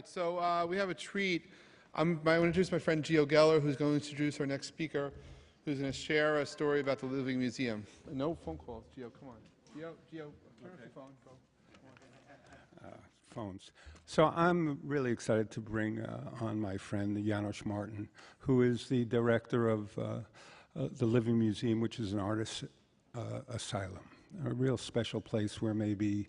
right, so we have a treat. I want to introduce my friend Gio Geller, who's going to introduce our next speaker, who's going to share a story about the Living Museum. No phone calls, Gio, come on. Gio, turn off the phone, go. Phones. So I'm really excited to bring on my friend Janos Marton, who is the director of the Living Museum, which is an artist asylum, a real special place where maybe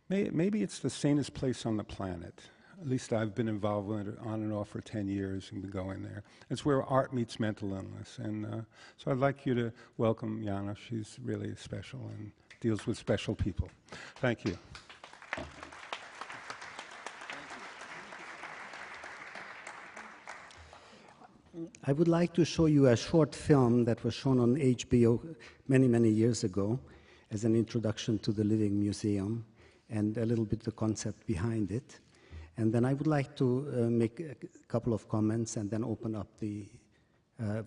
it's the sanest place on the planet. At least I've been involved with it on and off for 10 years and been going there. It's where art meets mental illness. And so I'd like you to welcome Janos. She's really special and deals with special people. Thank you. I would like to show you a short film that was shown on HBO many, many years ago as an introduction to the Living Museum and a little bit the concept behind it. And then I would like to make a couple of comments and then open up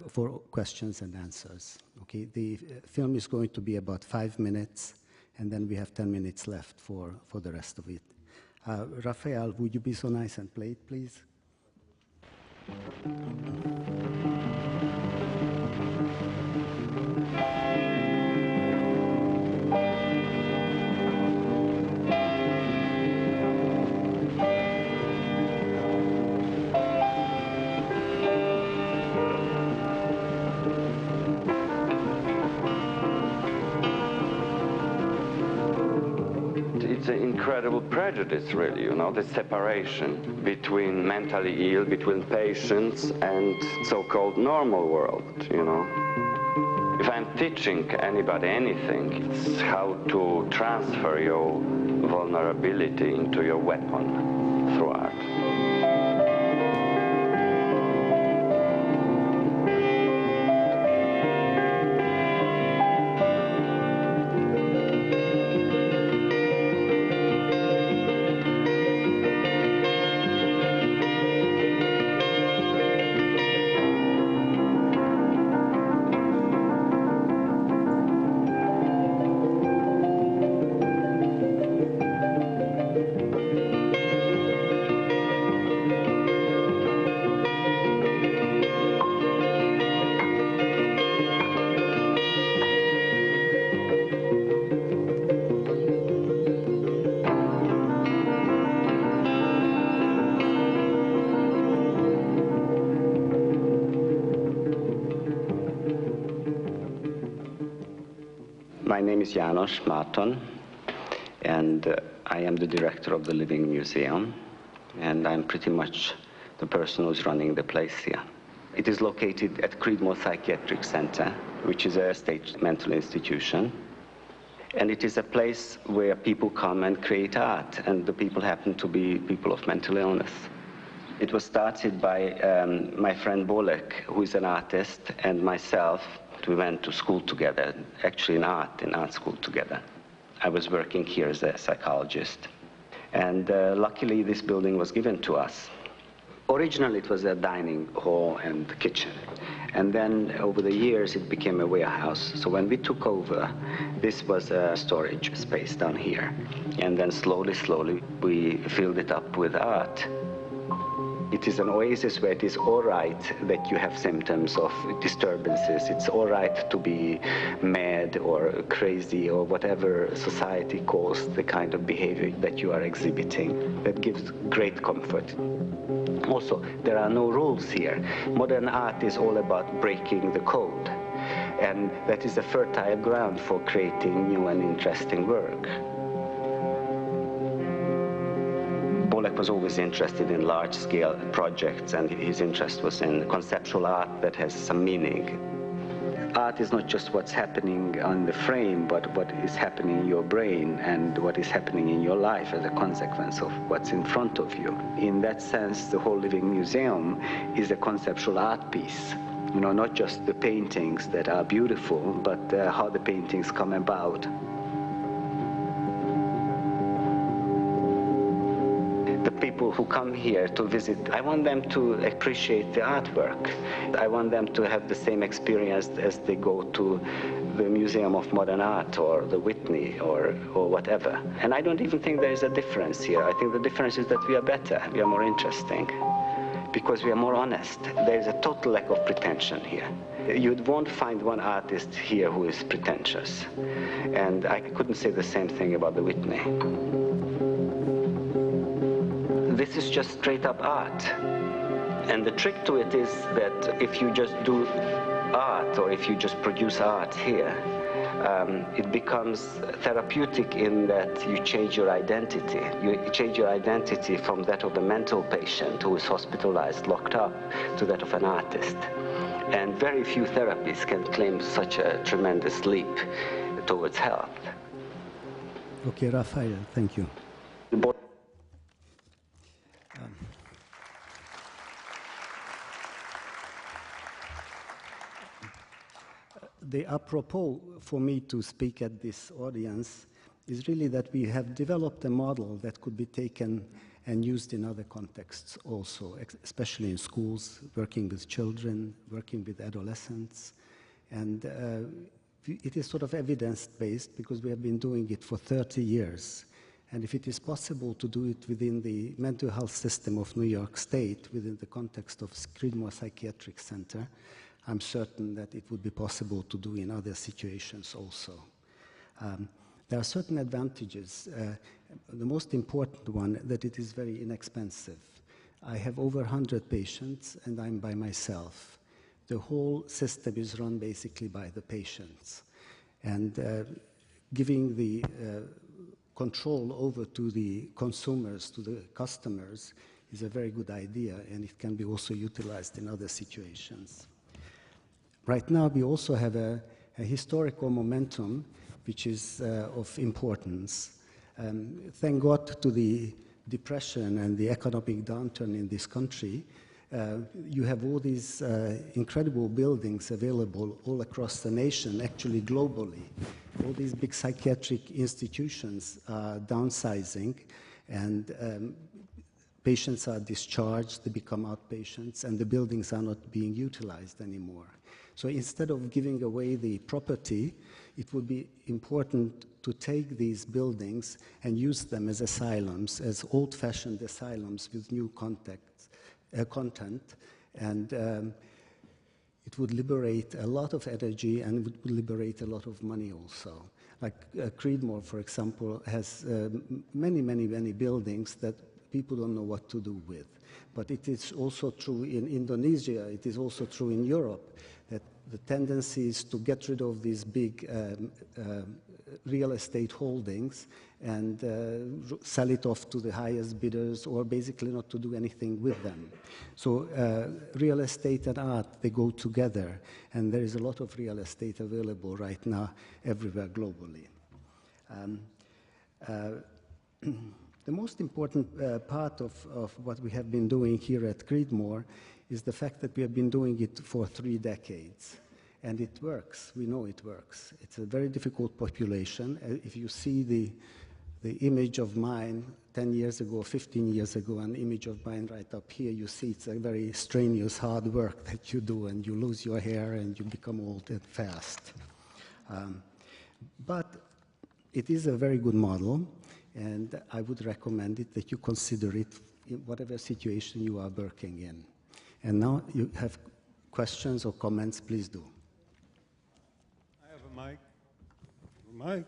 for questions and answers. Okay, the film is going to be about 5 minutes, and then we have 10 minutes left for the rest of it. Raphael, would you be so nice and play it, please? It's an incredible prejudice, really, you know, the separation between mentally ill, between patients and so-called normal world, you know. If I'm teaching anybody anything, it's how to transfer your vulnerability into your weapon through art. My name is Janos Marton, and I am the director of the Living Museum, and I'm pretty much the person who's running the place here. It is located at Creedmoor Psychiatric Center, which is a state mental institution, and it is a place where people come and create art, and the people happen to be people of mental illness. It was started by my friend Bolek, who is an artist, and myself. We went to school together, actually in art school together. I was working here as a psychologist. And luckily, this building was given to us. Originally, it was a dining hall and kitchen. And then over the years, it became a warehouse. So when we took over, this was a storage space down here. And then slowly, we filled it up with art. It is an oasis where it is all right that you have symptoms of disturbances. It's all right to be mad or crazy or whatever society calls the kind of behavior that you are exhibiting. That gives great comfort. Also, there are no rules here. Modern art is all about breaking the code. And that is a fertile ground for creating new and interesting work. Bolek was always interested in large-scale projects, and his interest was in conceptual art that has some meaning. Art is not just what's happening on the frame, but what is happening in your brain and what is happening in your life as a consequence of what's in front of you. In that sense, the whole Living Museum is a conceptual art piece. You know, not just the paintings that are beautiful, but how the paintings come about. The people who come here to visit, I want them to appreciate the artwork. I want them to have the same experience as they go to the Museum of Modern Art or the Whitney or whatever. And I don't even think there is a difference here. I think the difference is that we are better, we are more interesting, because we are more honest. There is a total lack of pretension here. You won't find one artist here who is pretentious. And I couldn't say the same thing about the Whitney. This is just straight up art. And the trick to it is that if you just do art, or if you just produce art here, it becomes therapeutic in that you change your identity. You change your identity from that of a mental patient who is hospitalized, locked up, to that of an artist. And very few therapies can claim such a tremendous leap towards health. Okay, Raphael, thank you. The apropos for me to speak at this audience is really that we have developed a model that could be taken and used in other contexts also, especially in schools, working with children, working with adolescents. And it is sort of evidence-based because we have been doing it for 30 years. And if it is possible to do it within the mental health system of New York State, within the context of Creedmoor Psychiatric Center, I'm certain that it would be possible to do in other situations also. There are certain advantages. The most important one, that it is very inexpensive. I have over 100 patients, and I'm by myself. The whole system is run basically by the patients. And giving the control over to the consumers, to the customers, is a very good idea, and it can be also utilized in other situations. Right now, we also have a historical momentum which is of importance. Thank God to the depression and the economic downturn in this country, you have all these incredible buildings available all across the nation, actually globally. All these big psychiatric institutions are downsizing, and patients are discharged, they become outpatients, and the buildings are not being utilized anymore. So instead of giving away the property, it would be important to take these buildings and use them as asylums, as old-fashioned asylums with new content, and it would liberate a lot of energy and would liberate a lot of money also. Like Creedmoor, for example, has many buildings that people don't know what to do with. But it is also true in Indonesia, it is also true in Europe, that the tendency is to get rid of these big real estate holdings and sell it off to the highest bidders, or basically not to do anything with them. So real estate and art, they go together, and there is a lot of real estate available right now everywhere globally. The most important part of what we have been doing here at Creedmoor is the fact that we have been doing it for 3 decades. And it works. We know it works. It's a very difficult population. If you see the image of mine 10 years ago, 15 years ago, an image of mine right up here, you see it's a very strenuous, hard work that you do, and you lose your hair and you become old and fast. But it is a very good model, and I would recommend it that you consider it in whatever situation you are working in. And now you have questions or comments, please do. I have a mic.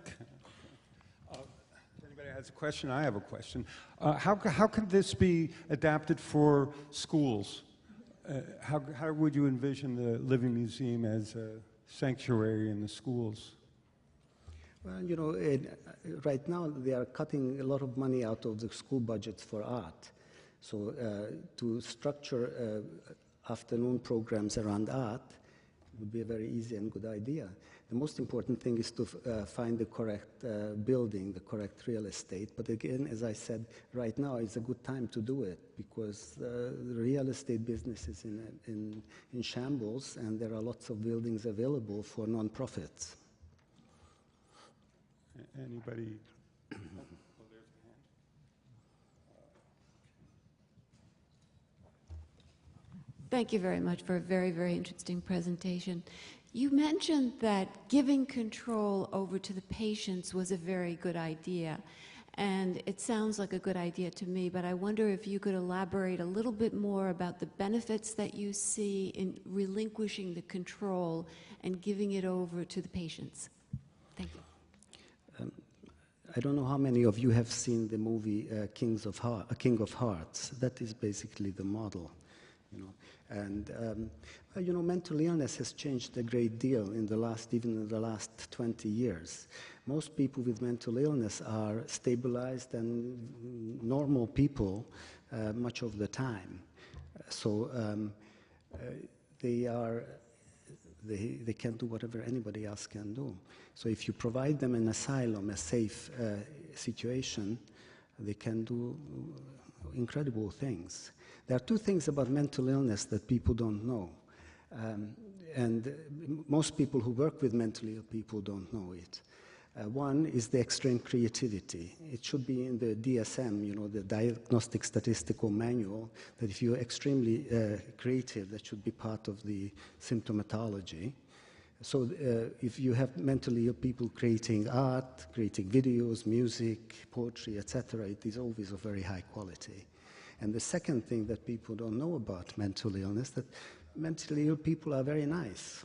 If anybody has a question, I have a question. How can this be adapted for schools? How would you envision the Living Museum as a sanctuary in the schools? Well, you know, right now they are cutting a lot of money out of the school budgets for art. So to structure afternoon programs around art would be a very easy and good idea. The most important thing is to find the correct building, the correct real estate. But again, as I said, right now is a good time to do it because the real estate business is in shambles, and there are lots of buildings available for nonprofits. Anybody? Thank you very much for a very, very interesting presentation. You mentioned that giving control over to the patients was a very good idea. And it sounds like a good idea to me, but I wonder if you could elaborate a little bit more about the benefits that you see in relinquishing the control and giving it over to the patients. Thank you. I don't know how many of you have seen the movie King of Hearts. That is basically the model. And mental illness has changed a great deal even in the last 20 years. Most people with mental illness are stabilized and normal people much of the time. So they can do whatever anybody else can do. So if you provide them an asylum, a safe situation, they can do incredible things. There are two things about mental illness that people don't know. And most people who work with mentally ill people don't know it. One is the extreme creativity. It should be in the DSM, the Diagnostic Statistical Manual, that if you're extremely creative, that should be part of the symptomatology. So if you have mentally ill people creating art, creating videos, music, poetry, etc., it is always of very high quality. And the second thing that people don't know about mental illness, that mentally ill people are very nice.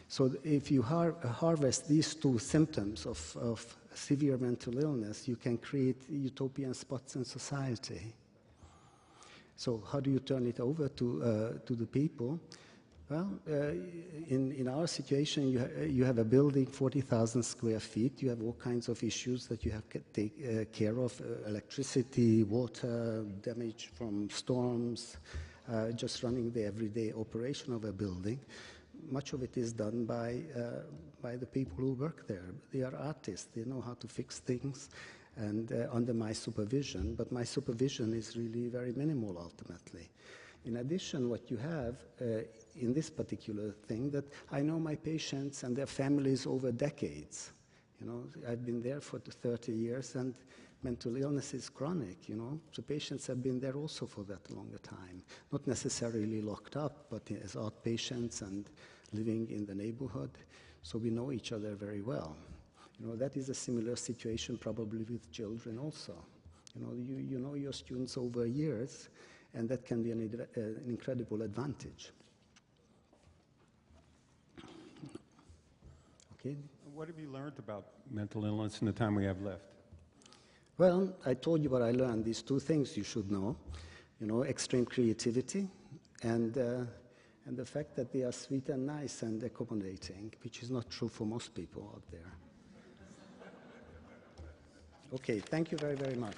So if you harvest these two symptoms of severe mental illness, you can create utopian spots in society. So how do you turn it over to the people? Well, in our situation, you have a building, 40,000 square feet. You have all kinds of issues that you have to take care of, electricity, water, damage from storms, just running the everyday operation of a building. Much of it is done by the people who work there. They are artists. They know how to fix things, and under my supervision. But my supervision is really very minimal, ultimately. In addition, what you have in this particular thing, that I know my patients and their families over decades. I've been there for 30 years, and mental illness is chronic, So patients have been there also for that longer time. Not necessarily locked up, but as outpatients and living in the neighborhood. So we know each other very well. That is a similar situation probably with children also. You know your students over years, and that can be an incredible advantage. Okay. What have you learned about mental illness in the time we have left? Well, I told you what I learned. These two things you should know. Extreme creativity and the fact that they are sweet and nice and accommodating, which is not true for most people out there. Okay, thank you very, very much.